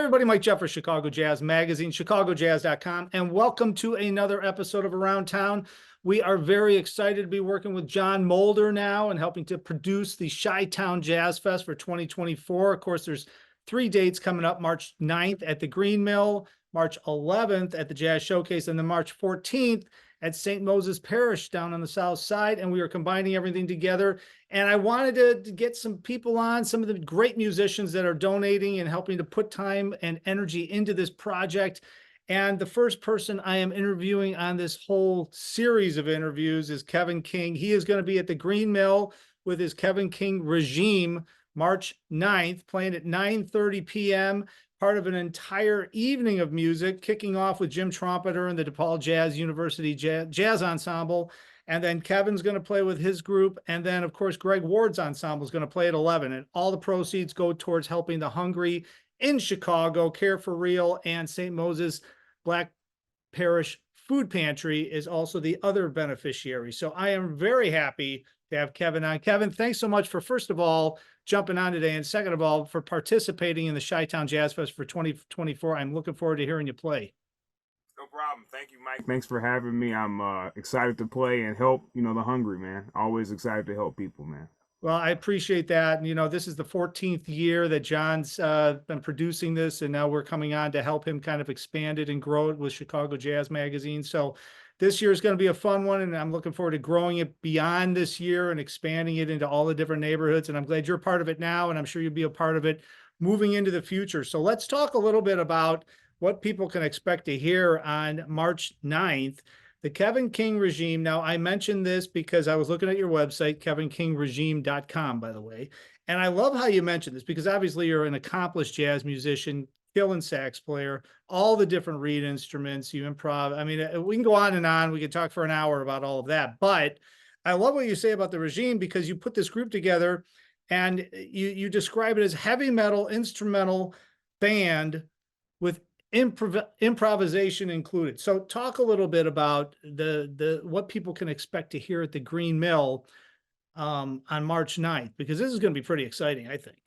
everybody, Mike Jeff for Chicago Jazz Magazine, chicagojazz.com, and welcome to another episode of Around Town. We are very excited to be working with John Mulder now and helping to produce the Chi-Town Jazz Fest for 2024. Of course, there's 3 dates coming up: March 9th at the Green Mill, March 11th at the Jazz Showcase, and then March 14th at St. Moses Parish down on the south side. And we are combining everything together. And I wanted to get some people on, some of the great musicians that are donating and helping to put time and energy into this project. And the first person I am interviewing on this whole series of interviews is Kevin King. He is going to be at the Green Mill with his Kevin King Regime March 9th, playing at 9:30 p.m., part of an entire evening of music, kicking off with Jim Trompeter and the DePaul Jazz University Jazz Ensemble. And then Kevin's going to play with his group. And then, of course, Greg Ward's ensemble is going to play at 11. And all the proceeds go towards helping the hungry in Chicago. Care for Real and St. Moses Black Parish Food Pantry is also the other beneficiary. So I am very happy to have Kevin on. Kevin, thanks so much for, first of all, jumping on today, and second of all, for participating in the Chi-Town Jazz Fest for 2024. I'm looking forward to hearing you play. No problem. Thank you, Mike. Thanks for having me. I'm excited to play and help, the hungry, man. Always excited to help people, man. Well, I appreciate that. And, this is the 14th year that John's been producing this, and now we're coming on to help him kind of expand it and grow it with Chicago Jazz Magazine. So this year is going to be a fun one, and I'm looking forward to growing it beyond this year and expanding it into all the different neighborhoods. And I'm glad you're part of it now, and I'm sure you'll be a part of it moving into the future. So let's talk a little bit about what people can expect to hear on March 9th. The Kevin King Regime. Now, I mentioned this because I was looking at your website, kevinkingregime.com, by the way. And I love how you mentioned this because obviously you're an accomplished jazz musician, killing sax player, all the different reed instruments, you improv. I mean, we can go on and on. We could talk for an hour about all of that. But I love what you say about the Regime because you put this group together and you describe it as heavy metal instrumental band with improvisation included. So talk a little bit about the what people can expect to hear at the Green Mill on March 9th, because this is going to be pretty exciting, I think.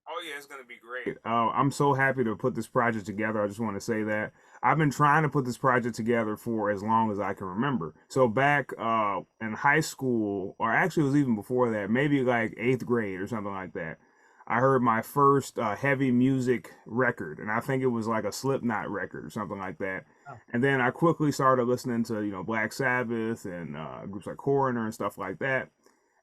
Oh, yeah, it's going to be great. I'm so happy to put this project together. I just want to say that I've been trying to put this project together for as long as I can remember. So back in high school, or actually it was even before that, maybe like 8th grade or something like that, I heard my first heavy music record, and I think it was like a Slipknot record or something like that. Oh. And then I quickly started listening to, Black Sabbath and groups like Coroner and stuff like that.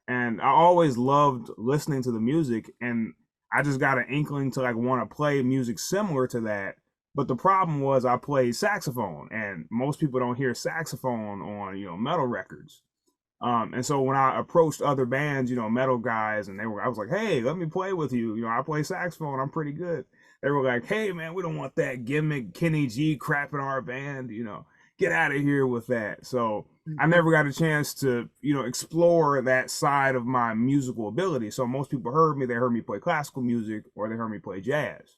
And I always loved listening to the music, and I just got an inkling to like want to play music similar to that. But the problem was I played saxophone, and most people don't hear saxophone on, metal records. And so when I approached other bands, metal guys, and I was like, hey, let me play with you. I play saxophone. I'm pretty good. They were like, hey, man, we don't want that gimmick Kenny G crap in our band. Get out of here with that. So I never got a chance to, explore that side of my musical ability. So most people they heard me play classical music or they heard me play jazz.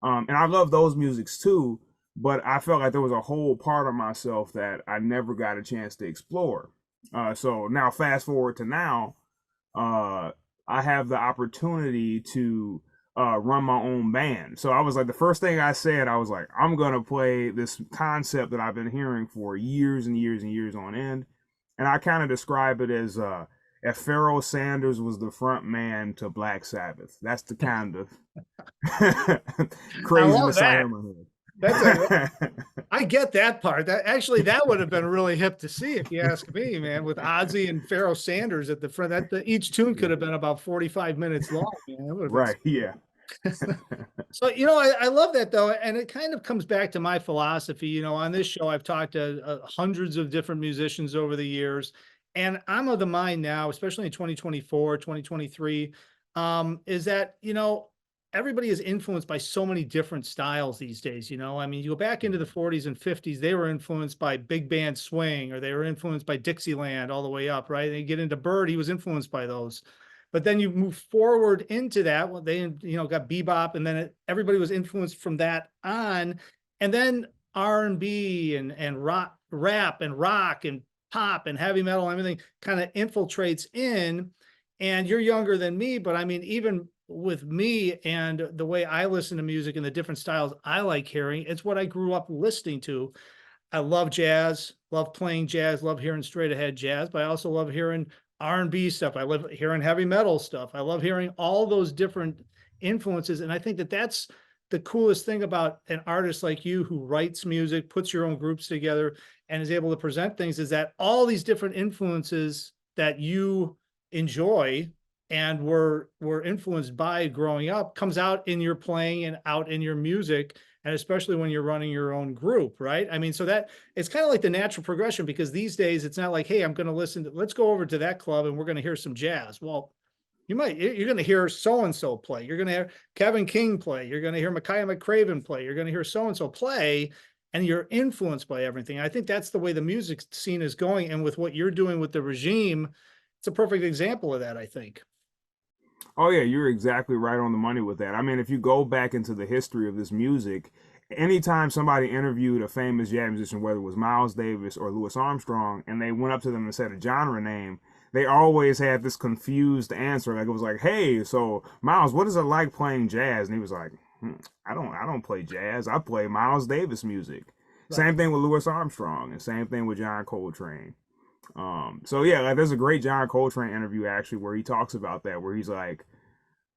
And I love those musics too, but I felt like there was a whole part of myself that I never got a chance to explore. So now fast forward to now, I have the opportunity to run my own band. So I was like, the first thing I said, I was like, I'm going to play this concept that I've been hearing for years and years and years on end. And I kind of describe it as if Pharoah Sanders was the front man to Black Sabbath. That's the kind of craziness I am in here. I get that part. That would have been really hip to see, if you ask me, man, with Ozzy and Pharoah Sanders at the front. Each tune could have been about 45 minutes long. Right, yeah. So, I love that, though. And it kind of comes back to my philosophy. On this show, I've talked to hundreds of different musicians over the years. And I'm of the mind now, especially in 2024, 2023, is that, everybody is influenced by so many different styles these days. You go back into the 40s and 50s, they were influenced by big band swing, or they were influenced by Dixieland all the way up, right? And you get into Bird, he was influenced by those. But then you move forward into that, well, they, got bebop, and then everybody was influenced from that on. And then R&B and rock, rap and rock and pop and heavy metal, everything kind of infiltrates in. And you're younger than me, but I mean, even with me and the way I listen to music and the different styles I like hearing, it's what I grew up listening to. I love jazz, love playing jazz, love hearing straight ahead jazz, but I also love hearing R&B stuff. I love hearing heavy metal stuff. I love hearing all those different influences. And I think that that's the coolest thing about an artist like you who writes music, puts your own groups together, and is able to present things, is that all these different influences that you enjoy and were influenced by growing up comes out in your playing and out in your music, and especially when you're running your own group, right? I mean, so that it's kind of like the natural progression, because these days it's not like, hey, I'm going to listen to, let's go over to that club and we're going to hear some jazz. Well, you're going to hear so-and-so play. You're going to hear Kevin King play. You're going to hear Micaiah McCraven play. You're going to hear so-and-so play, and you're influenced by everything. I think that's the way the music scene is going. And with what you're doing with the regime, it's a perfect example of that, I think. Oh yeah, you're exactly right on the money with that. I mean, if you go back into the history of this music, anytime somebody interviewed a famous jazz musician, whether it was Miles Davis or Louis Armstrong, and they went up to them and said a genre name, they always had this confused answer. Like it was like, "Hey, so Miles, what is it like playing jazz?" And he was like, I don't play jazz. I play Miles Davis music." Right. Same thing with Louis Armstrong, and same thing with John Coltrane. So yeah, like there's a great John Coltrane interview actually where he talks about that, where he's like,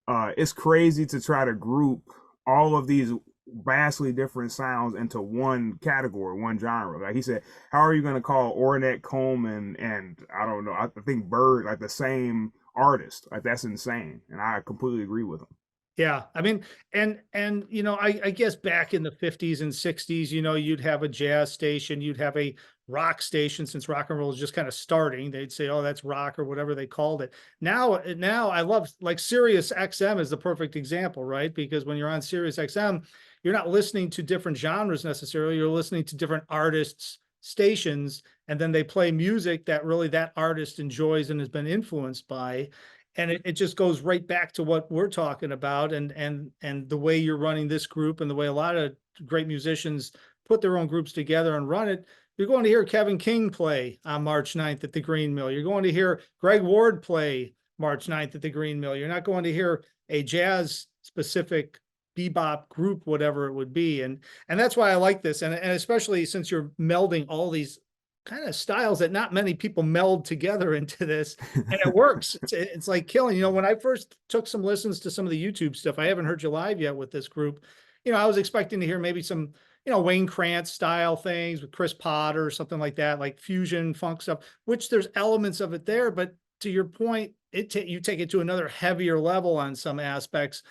it's crazy to try to group all of these vastly different sounds into one category, one genre. Like he said, how are you going to call Ornette Coleman and I don't know, I think Bird like the same artist? Like that's insane, and I completely agree with him. Yeah, I mean, and I guess back in the 50s and 60s, you'd have a jazz station, you'd have a rock station, since rock and roll is just kind of starting. They'd say, "Oh, that's rock," or whatever they called it. Now I love, like, Sirius XM is the perfect example, right? Because when you're on Sirius XM, you're not listening to different genres necessarily. You're listening to different artists' stations, and then they play music that really that artist enjoys and has been influenced by, and it just goes right back to what we're talking about, and the way you're running this group, and the way a lot of great musicians put their own groups together and run it. You're going to hear Kevin King play on March 9th at the Green Mill. You're going to hear Greg Ward play March 9th at the Green Mill. You're not going to hear a jazz specific bebop group, whatever it would be. And that's why I like this. And especially since you're melding all these kind of styles that not many people meld together into this, and it works. It's like killing. When I first took some listens to some of the YouTube stuff, I haven't heard you live yet with this group. I was expecting to hear maybe some, Wayne Krantz style things with Chris Potter or something like that, like fusion funk stuff, which there's elements of it there. But to your point, you take it to another heavier level on some aspects,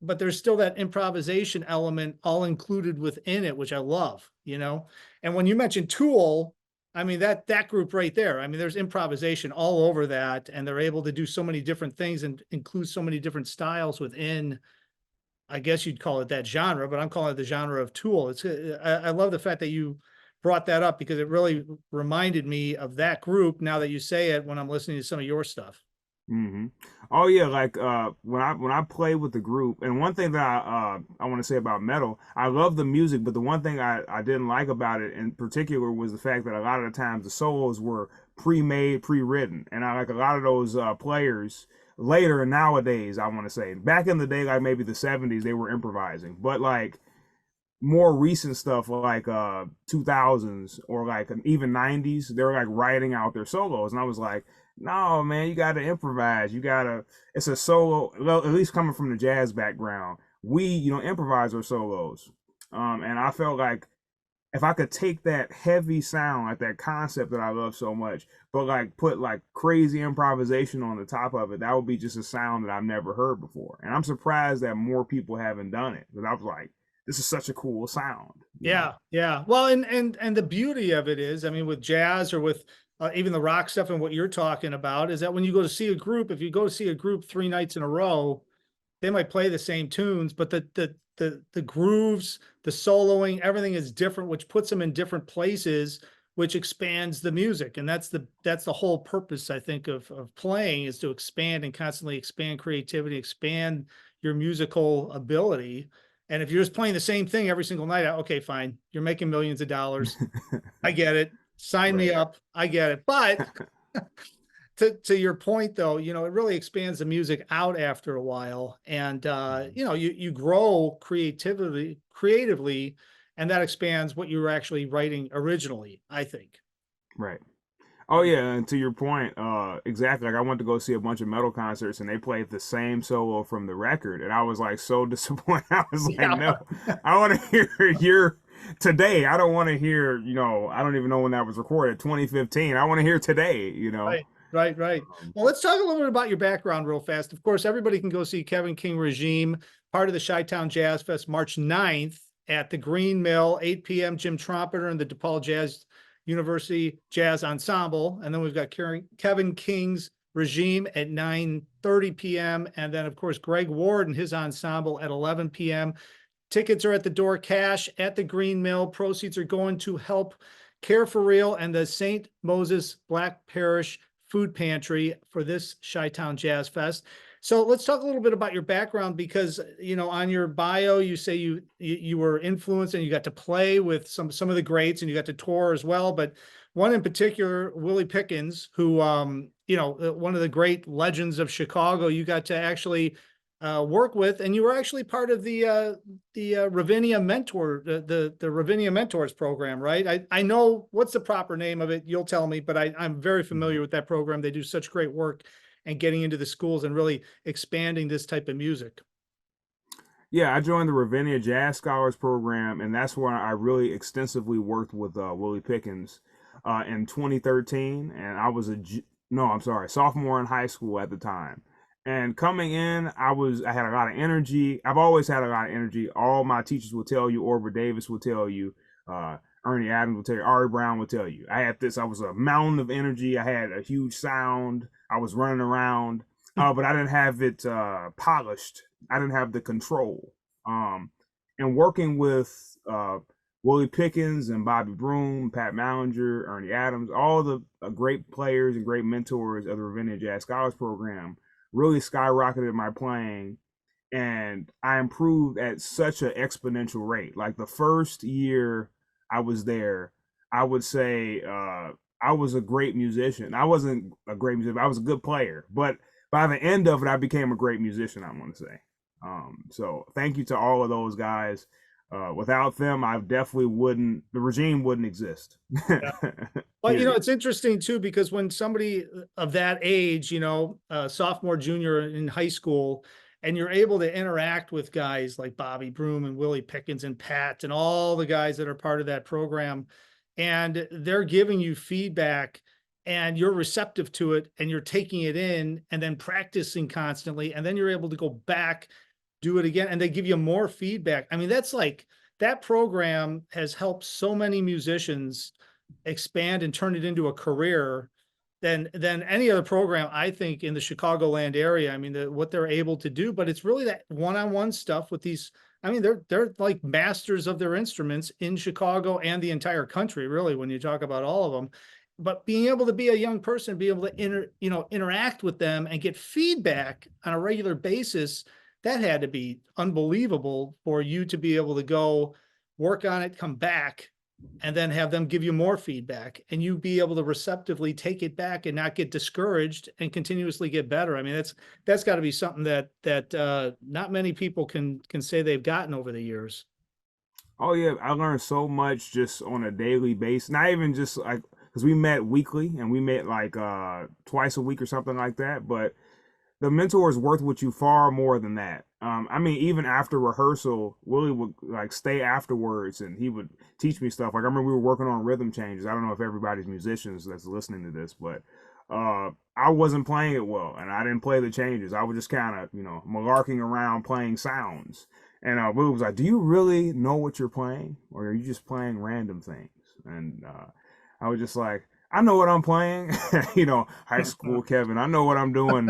but there's still that improvisation element all included within it, which I love. And when you mentioned Tool, I mean, that group right there, I mean, there's improvisation all over that, and they're able to do so many different things and include so many different styles within, I guess you'd call it that genre, but I'm calling it the genre of Tool. I love the fact that you brought that up, because it really reminded me of that group now that you say it, when I'm listening to some of your stuff. hmm Oh yeah, like when I play with the group, and one thing that I want to say about metal, I love the music, but the one thing I didn't like about it in particular was the fact that a lot of the times the solos were pre-made, pre-written, and I like a lot of those players later nowadays. I want to say back in the day, like maybe the '70s, they were improvising, but like more recent stuff like 2000s or like even '90s, they were like writing out their solos, and I was like, no man, you gotta improvise. You gotta, it's a solo. Well, at least coming from the jazz background, we improvise our solos. And I felt like if I could take that heavy sound, like that concept that I love so much, but like put like crazy improvisation on the top of it, that would be just a sound that I've never heard before. And I'm surprised that more people haven't done it, because I was like, this is such a cool sound. Yeah, yeah. Well, and the beauty of it is, I mean, with jazz or with even the rock stuff and what you're talking about, is that when you go to see a group, if you go to see a group 3 nights in a row, they might play the same tunes, but the grooves, the soloing, everything is different, which puts them in different places, which expands the music. And that's the whole purpose, I think, of playing, is to expand and constantly expand creativity, expand your musical ability. And if you're just playing the same thing every single night, okay, fine. You're making millions of dollars. I get it. Sign me Right. up. I get it. But to your point though, it really expands the music out after a while, and you grow creatively, and that expands what you were actually writing originally, I think. Right. Oh yeah, and to your point, exactly. Like I went to go see a bunch of metal concerts, and they played the same solo from the record, and I was like so disappointed. I was like, Yeah. no, I want to hear your today. I don't want to hear, I don't even know when that was recorded, 2015. I want to hear today. Right, right, right. Um, Well, let's talk a little bit about your background real fast. Of course, everybody can go see Kevin King Regime, part of the Chi-Town Jazz Fest, March 9th at the Green Mill, 8 p.m. Jim Trompeter and the DePaul Jazz University Jazz Ensemble. And then we've got Kevin King's Regime at 9:30 p.m. And then, of course, Greg Ward and his ensemble at 11 p.m. Tickets are at the door, cash at the Green Mill. Proceeds are going to help Care for Real and the St. Moses Black Parish Food Pantry for this Chi-Town Jazz Fest. So let's talk a little bit about your background, because on your bio you say you were influenced and you got to play with some of the greats and you got to tour as well. But one in particular, Willie Pickens, who one of the great legends of Chicago, you got to actually work with, and you were actually part of the Ravinia Mentor, the Ravinia Mentors program, right? I know what's the proper name of it. You'll tell me, but I'm very familiar with that program. They do such great work and getting into the schools and really expanding this type of music. Yeah, I joined the Ravinia Jazz Scholars Program, and that's where I really extensively worked with Willie Pickens in 2013. And I was no, I'm sorry, sophomore in high school at the time. And coming in, I had a lot of energy. I've always had a lot of energy. All my teachers will tell you, Orville Davis will tell you, Ernie Adams will tell you, Ari Brown will tell you. I was a mountain of energy. I had a huge sound. I was running around, but I didn't have it polished. I didn't have the control. And working with Willie Pickens and Bobby Broom, Pat Mallinger, Ernie Adams, all the great players and great mentors of the Ravinia Jazz Scholars Program really skyrocketed my playing, and I improved at such an exponential rate. Like the first year I was there, I would say I was a great musician. I wasn't a great musician, I was a good player, but by the end of it, I became a great musician, I want to say. So thank you to all of those guys. Without them, the regime wouldn't exist. Yeah. Well, it's interesting too, because when somebody of that age, sophomore, junior in high school, and you're able to interact with guys like Bobby Broom and Willie Pickens and Pat and all the guys that are part of that program, and they're giving you feedback and you're receptive to it and you're taking it in and then practicing constantly, and then you're able to go back, do it again, and they give you more feedback. I mean, that program has helped so many musicians expand and turn it into a career than any other program, I think, in the Chicagoland area. I mean, what they're able to do, but it's really that one-on-one stuff with these. I mean, they're like masters of their instruments in Chicago and the entire country, really, when you talk about all of them. But being able to be a young person, be able to interact with them and get feedback on a regular basis, that had to be unbelievable for you to be able to go work on it, come back, and then have them give you more feedback, and you be able to receptively take it back and not get discouraged and continuously get better. I mean, that's got to be something that not many people can say they've gotten over the years. Oh yeah, I learned so much just on a daily basis. Not even just like because we met weekly and we met like twice a week or something like that. But the mentor is worth with you far more than that. I mean, even after rehearsal, Willie would like stay afterwards and he would teach me stuff. Like I remember we were working on rhythm changes. I don't know if everybody's musicians that's listening to this, but I wasn't playing it well and I didn't play the changes. I was just kind of, malarking around playing sounds. And Willie was like, "Do you really know what you're playing, or are you just playing random things?" And I was just like, "I know what I'm playing." High school Kevin, I know what I'm doing.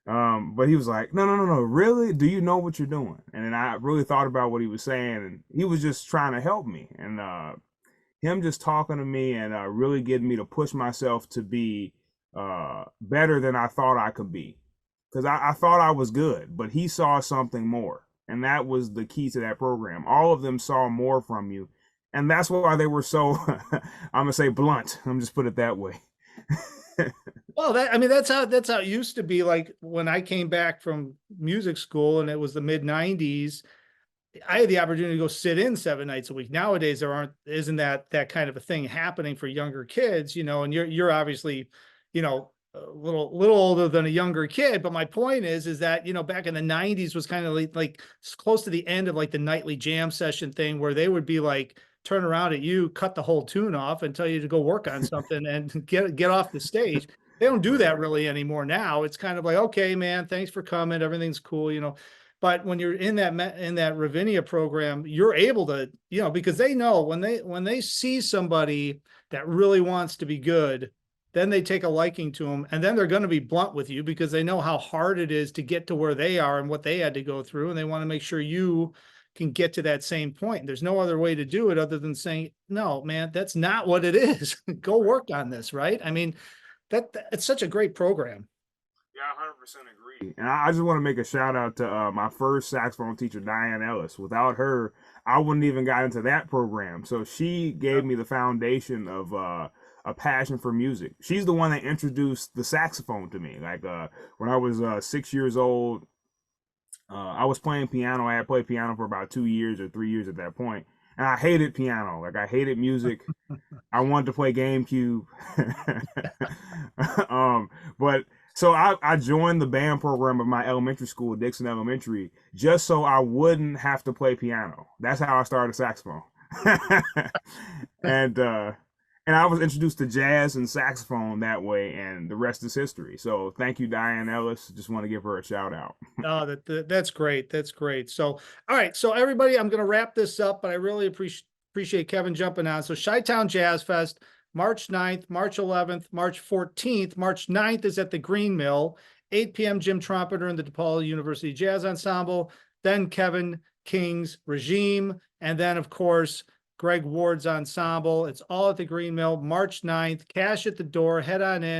But he was like, no, really? Do you know what you're doing? And then I really thought about what he was saying, and he was just trying to help me. And him just talking to me and really getting me to push myself to be better than I thought I could be. Because I thought I was good, but he saw something more. And that was the key to that program. All of them saw more from you. And that's why they were so, I'm going to say blunt. I'm just put it that way. Well, I mean, that's how it used to be. Like when I came back from music school and it was the mid 90s, I had the opportunity to go sit in 7 nights a week. Nowadays, isn't that kind of a thing happening for younger kids, and you're obviously, a little older than a younger kid. But my point is that, back in the 90s was kind of like close to the end of like the nightly jam session thing where they would be like, turn around at you, cut the whole tune off and tell you to go work on something and get off the stage. They don't do that Right. really anymore now. It's kind of like, okay, man, thanks for coming. Everything's cool. But when you're in that Ravinia program, you're able to, because they know when they see somebody that really wants to be good, then they take a liking to them, and then they're going to be blunt with you because they know how hard it is to get to where they are and what they had to go through, and they want to make sure you can get to that same point. There's no other way to do it other than saying, no, man, that's not what it is. Go work on this, right? I mean, it's such a great program. Yeah, I 100% agree. And I just want to make a shout out to my first saxophone teacher, Diane Ellis. Without her, I wouldn't even got into that program. So she gave me the foundation of a passion for music. She's the one that introduced the saxophone to me. Like when I was 6 years old, I was playing piano. I had played piano for about 2 years or 3 years at that point, and I hated piano. Like I hated music. I wanted to play GameCube. But so I joined the band program of my elementary school, Dixon Elementary, just so I wouldn't have to play piano. That's how I started saxophone. and and I was introduced to jazz and saxophone that way, and the rest is history. So thank you, Diane Ellis. Just want to give her a shout out. Oh, that's great. That's great. So, all right. So everybody, I'm going to wrap this up, but I really appreciate Kevin jumping on. So Chi-Town Jazz Fest, March 9th, March 11th, March 14th. March 9th is at the Green Mill, 8 p.m. Jim Trumpeter in the DePaul University Jazz Ensemble, then Kevin King's Regime, and then, of course, Greg Ward's ensemble. It's all at the Green Mill, March 9th. Cash at the door. Head on in.